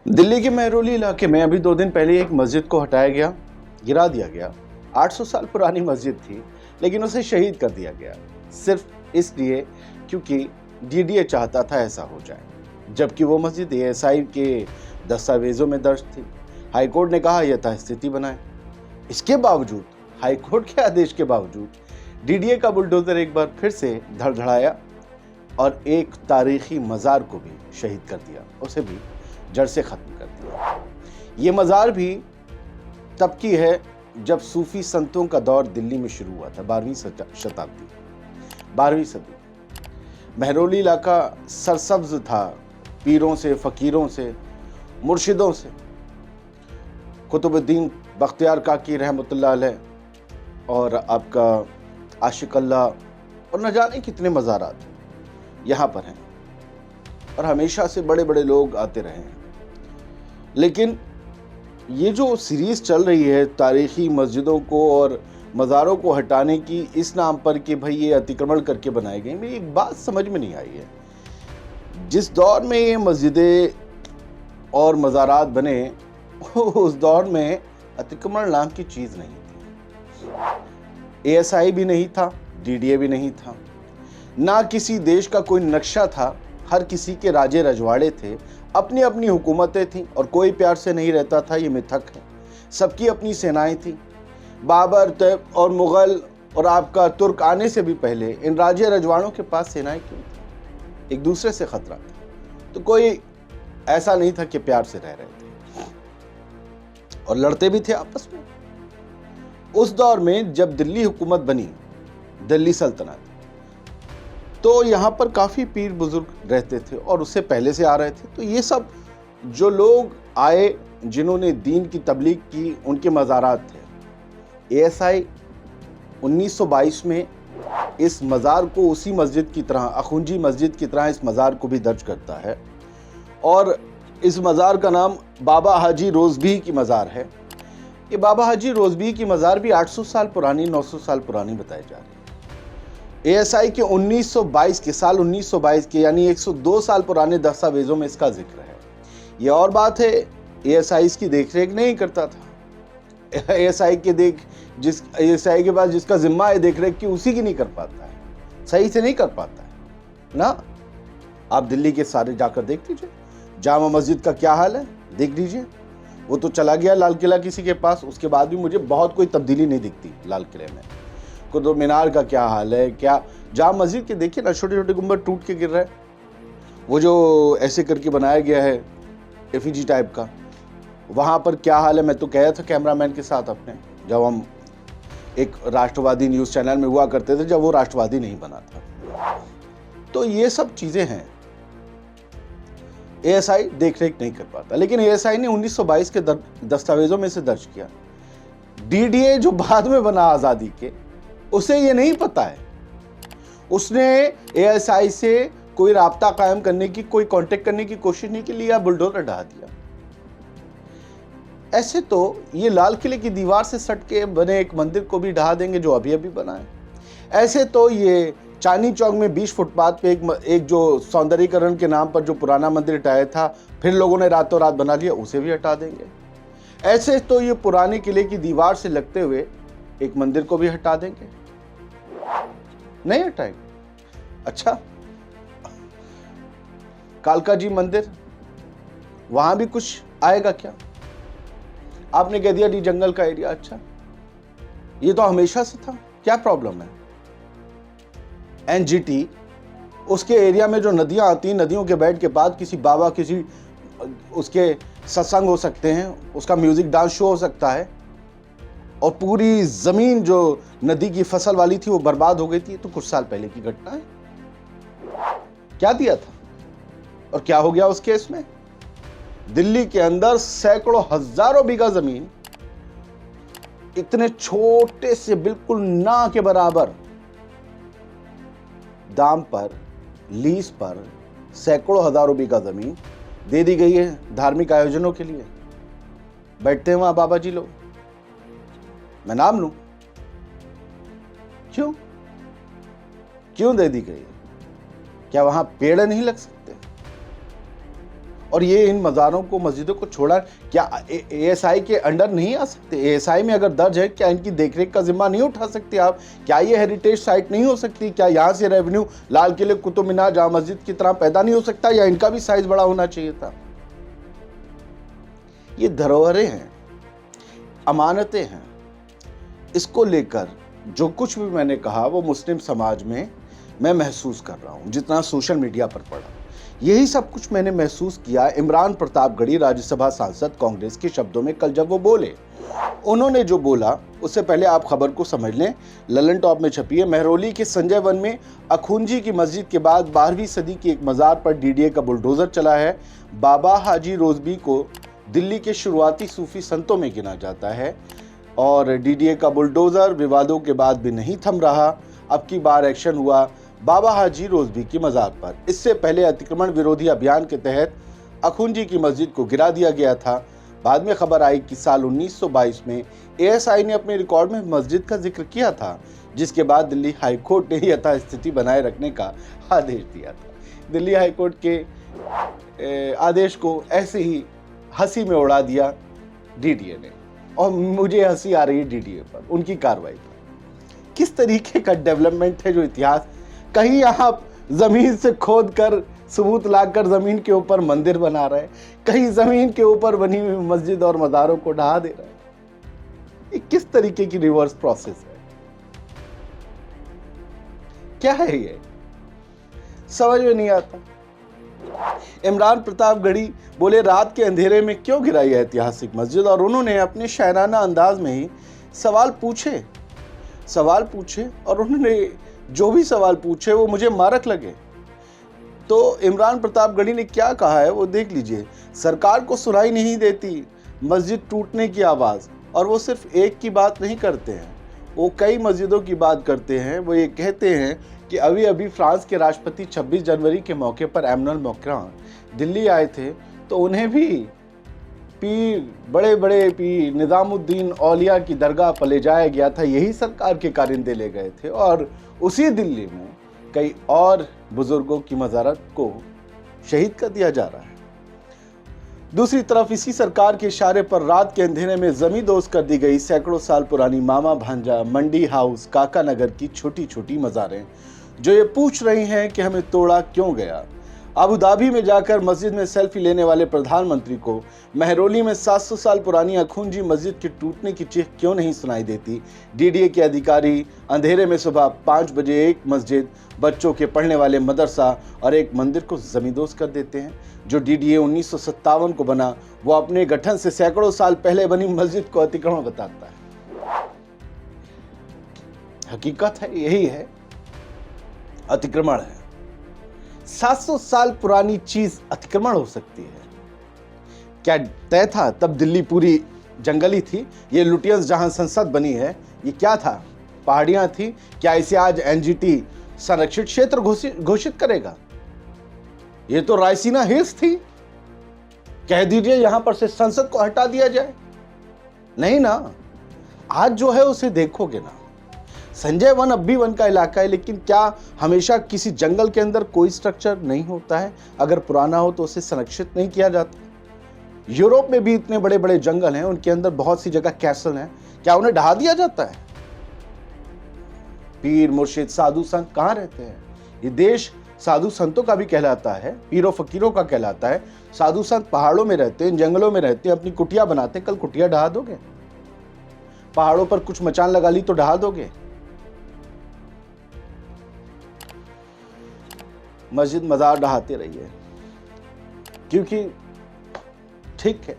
दिल्ली के महरौली इलाके में अभी 2 दिन पहले एक मस्जिद को हटाया गया, गिरा दिया गया। 800 साल पुरानी मस्जिद थी, लेकिन उसे शहीद कर दिया गया सिर्फ इसलिए क्योंकि डीडीए चाहता था ऐसा हो जाए, जबकि वो मस्जिद एएसआई के दस्तावेजों में दर्ज थी। हाईकोर्ट ने कहा यथास्थिति बनाए। इसके बावजूद, हाईकोर्ट के आदेश के बावजूद, डीडीए का बुलडोजर एक बार फिर से धड़धड़ाया और एक तारीखी मज़ार को भी शहीद कर दिया, उसे भी जड़ से खत्म कर दिया। ये मज़ार भी तब की है जब सूफी संतों का दौर दिल्ली में शुरू हुआ था, 12वीं शताब्दी, 12वीं सदी। महरौली इलाका सरसब्ज था, पीरों से, फ़कीरों से, मुर्शिदों से। कुतुबुद्दीन बख्तियार काकी रहमतुल्लाह अलैह और आपका आशिक अल्लाह और न जाने कितने मज़ारात यहाँ पर हैं, और हमेशा से बड़े बड़े लोग आते रहे हैं। लेकिन ये जो सीरीज़ चल रही है तारीख़ी मस्जिदों को और मज़ारों को हटाने की, इस नाम पर कि भाई ये अतिक्रमण करके बनाए गए, मेरी एक बात समझ में नहीं आई है। जिस दौर में ये मस्जिदें और मज़ारात बने, उस दौर में अतिक्रमण नाम की चीज़ नहीं थी। एएसआई भी नहीं था, डीडीए भी नहीं था, ना किसी देश का कोई नक्शा था। हर किसी के राजे रजवाड़े थे, अपनी अपनी हुकूमतें थीं, और कोई प्यार से नहीं रहता था, ये मिथक है। सबकी अपनी सेनाएं थीं। बाबर, तैब और मुग़ल और आपका तुर्क आने से भी पहले इन राजे रजवाड़ों के पास सेनाएं क्यों थी? एक दूसरे से खतरा था, तो कोई ऐसा नहीं था कि प्यार से रह रहे थे, और लड़ते भी थे आपस में। उस दौर में जब दिल्ली हुकूमत बनी, दिल्ली सल्तनत, तो यहाँ पर काफ़ी पीर बुजुर्ग रहते थे और उससे पहले से आ रहे थे। तो ये सब जो लोग आए जिन्होंने दीन की तबलीग की, उनके मज़ारात थे। एएसआई 1922 में इस मज़ार को उसी मस्जिद की तरह, अखुंजी मस्जिद की तरह, इस मज़ार को भी दर्ज करता है, और इस मज़ार का नाम बाबा हाजी रोज़बी की मज़ार है। ये बाबा हाजी रोज़बी की मज़ार भी 800 साल पुरानी, 900 साल पुरानी बताई जा रही है। एएसआई के 1922 के साल 1922 के यानी 102 साल पुराने दस्तावेजों में इसका जिक्र है। यह और बात है, एएसआई इसकी देखरेख नहीं करता था। एएसआई के पास जिसका जिम्मा है देखरेख की, उसी की नहीं कर पाता है, सही से नहीं कर पाता है ना। आप दिल्ली के सारे जाकर देख लीजिए, जामा मस्जिद का क्या हाल है देख लीजिए। वो तो चला गया लाल किला किसी के पास, उसके बाद भी मुझे बहुत कोई तब्दीली नहीं दिखती लाल किले में। कुतुब मीनार का क्या हाल है, क्या जामा मस्जिद के देखिए ना, छोटे छोटे गुंबद टूट के गिर रहे हैं। वो जो ऐसे करके बनाया गया है एफिजी टाइप का, वहाँ पर क्या हाल है। मैं तो कहा था कैमरामैन के साथ अपने, जब हम एक राष्ट्रवादी न्यूज़ चैनल में हुआ करते थे, जब वो राष्ट्रवादी नहीं बना था। तो ये सब चीज़ें हैं, एएसआई देख रेख नहीं कर पाता। लेकिन एएसआई ने 1922 के दस्तावेजों में से दर्ज किया। डीडीए जो बाद में बना आज़ादी के, उसे ये नहीं पता है। उसने एएसआई से कोई राब्ता कायम करने की, कोई कांटेक्ट करने की कोशिश नहीं की, लिया बुलडोजर ढहा दिया। ऐसे तो ये लाल किले की दीवार से सट के बने एक मंदिर को भी ढहा देंगे जो अभी अभी बना है। ऐसे तो ये चांदनी चौक में 20 फुटपाथ पे एक जो सौंदर्यीकरण के नाम पर जो पुराना मंदिर हटाया था, फिर लोगों ने रातों रात बना लिया, उसे भी हटा देंगे। ऐसे तो ये पुराने किले की दीवार से लगते हुए एक मंदिर को भी हटा देंगे, नहीं हटाएंगे। अच्छा, कालका जी मंदिर, वहां भी कुछ आएगा क्या? आपने कह दिया डी जंगल का एरिया। अच्छा, ये तो हमेशा से था, क्या प्रॉब्लम है? एनजीटी, उसके एरिया में जो नदियां आती हैं, नदियों के बेड के बाद किसी बाबा, किसी उसके सत्संग हो सकते हैं, उसका म्यूजिक डांस शो हो सकता है, और पूरी जमीन जो नदी की फसल वाली थी वो बर्बाद हो गई थी। तो कुछ साल पहले की घटना है। क्या दिया था और क्या हो गया उस केस में? दिल्ली के अंदर सैकड़ों हजारों बीघा जमीन इतने छोटे से बिल्कुल ना के बराबर दाम पर, लीज पर, सैकड़ों हजारों बीघा जमीन दे दी गई है धार्मिक आयोजनों के लिए। बैठते हैं वहां बाबा जी लोग, मैं नाम लूं, क्यों दे दी गई? क्या वहां पेड़ नहीं लग सकते? और ये इन मज़ारों को, मस्जिदों को छोड़ा, क्या एएसआई के अंडर नहीं आ सकते? एएसआई में अगर दर्ज है, क्या इनकी देखरेख का जिम्मा नहीं उठा सकते आप? क्या ये हेरिटेज साइट नहीं हो सकती? क्या यहाँ से रेवेन्यू लाल किले, कुतुब मीनार, जामा मस्जिद की तरह पैदा नहीं हो सकता? या इनका भी साइज बड़ा होना चाहिए था? ये धरोहरें हैं, अमानतें हैं। इसको लेकर जो कुछ भी मैंने कहा वो मुस्लिम समाज में मैं महसूस कर रहा हूँ, जितना सोशल मीडिया पर पढ़ा, यही सब कुछ मैंने महसूस किया इमरान प्रतापगढ़ी राज्यसभा सांसद कांग्रेस के शब्दों में कल जब वो बोले। उन्होंने जो बोला उससे पहले आप खबर को समझ लें, ललन टॉप में छपी है। महरौली के संजय वन में अखुंजी की मस्जिद के बाद 12वीं सदी की एक मज़ार पर डीडीए का बुलडोजर चला है। बाबा हाजी रोज़बी को दिल्ली के शुरुआती सूफी संतों में गिना जाता है और डीडीए का बुलडोजर विवादों के बाद भी नहीं थम रहा। अब की बार एक्शन हुआ बाबा हाजी रोज़बी की मज़ार पर। इससे पहले अतिक्रमण विरोधी अभियान के तहत अखुंजी की मस्जिद को गिरा दिया गया था। बाद में खबर आई कि साल 1922 में एएसआई ने अपने रिकॉर्ड में मस्जिद का जिक्र किया था, जिसके बाद दिल्ली हाईकोर्ट ने यथास्थिति बनाए रखने का आदेश दिया था। दिल्ली हाईकोर्ट के आदेश को ऐसे ही हंसी में उड़ा दिया डीडीए ने, और मुझे हंसी आ रही है डीडीए पर, उनकी कार्रवाई पर। किस तरीके का डेवलपमेंट है जो इतिहास, कहीं आप जमीन से खोद कर सबूत लाकर जमीन के ऊपर मंदिर बना रहे हैं, कहीं जमीन के ऊपर बनी हुई मस्जिद और मज़ारों को ढहा दे रहे हैं। ये किस तरीके की रिवर्स प्रोसेस है? क्या है ये? समझ में नहीं आता। इमरान प्रतापगढ़ी बोले रात के अंधेरे में क्यों गिराई है ऐतिहासिक मस्जिद, और उन्होंने अपने शायराना अंदाज में ही सवाल पूछे और उन्होंने जो भी सवाल पूछे वो मुझे मारक लगे। तो इमरान प्रतापगढ़ी ने क्या कहा है वो देख लीजिए। सरकार को सुनाई नहीं देती मस्जिद टूटने की आवाज़, और वो सिर्फ एक की बात नहीं करते हैं, वो कई मस्जिदों की बात करते हैं। वो ये कहते हैं कि अभी अभी फ्रांस के राष्ट्रपति 26 जनवरी के मौके पर एमनुअल मैक्रोन दिल्ली आए थे, तो उन्हें भी पीर, बड़े बड़े पीर निज़ामुद्दीन औलिया की दरगाह पर ले जाया गया था। यही सरकार के कारिंदे ले गए थे, और उसी दिल्ली में कई और बुजुर्गों की मज़ारत को शहीद कर दिया जा रहा है। दूसरी तरफ इसी सरकार के इशारे पर रात के अंधेरे में जमींदोज कर दी गई सैकड़ों साल पुरानी मामा भांजा, मंडी हाउस, काका नगर की छोटी छोटी मज़ारें, जो ये पूछ रही हैं कि हमें तोड़ा क्यों गया। अबू धाबी में जाकर मस्जिद में सेल्फी लेने वाले प्रधानमंत्री को महरौली में 700 साल पुरानी अखुंजी मस्जिद के टूटने की चीख क्यों नहीं सुनाई देती। डीडीए के अधिकारी अंधेरे में सुबह 5 बजे एक मस्जिद, बच्चों के पढ़ने वाले मदरसा और एक मंदिर को जमींदोज कर देते हैं। जो डीडीए 1957 को बना, वो अपने गठन से सैकड़ों साल पहले बनी मस्जिद को अतिक्रमण बताता है। हकीकत है, यही है, अतिक्रमण है। 700 साल पुरानी चीज अतिक्रमण हो सकती है? क्या तय था तब दिल्ली पूरी जंगली थी? ये लुटियंस जहां संसद बनी है, ये क्या था? पहाड़ियां थी? क्या इसे आज एनजीटी संरक्षित क्षेत्र घोषित करेगा? ये तो रायसीना हिल्स थी। कह दीजिए यहां पर से संसद को हटा दिया जाए। नहीं ना, आज जो है उसे देखोगे ना। संजय वन अब भी वन का इलाका है, लेकिन क्या हमेशा किसी जंगल के अंदर कोई स्ट्रक्चर नहीं होता है? अगर पुराना हो तो उसे संरक्षित नहीं किया जाता। यूरोप में भी इतने बड़े बड़े जंगल हैं, उनके अंदर बहुत सी जगह कैसल हैं, क्या उन्हें ढहा दिया जाता है? पीर, मुर्शिद, साधु संत कहां रहते हैं? ये देश साधु संतों का भी कहलाता है, पीरों फकीरों का कहलाता है। साधु संत पहाड़ों में रहते हैं, जंगलों में रहते हैं, अपनी कुटिया बनाते हैं। कल कुटिया ढहा दोगे? पहाड़ों पर कुछ मचान लगा ली तो ढहा दोगे? मस्जिद मज़ार ढहाते रहिए, क्योंकि ठीक है,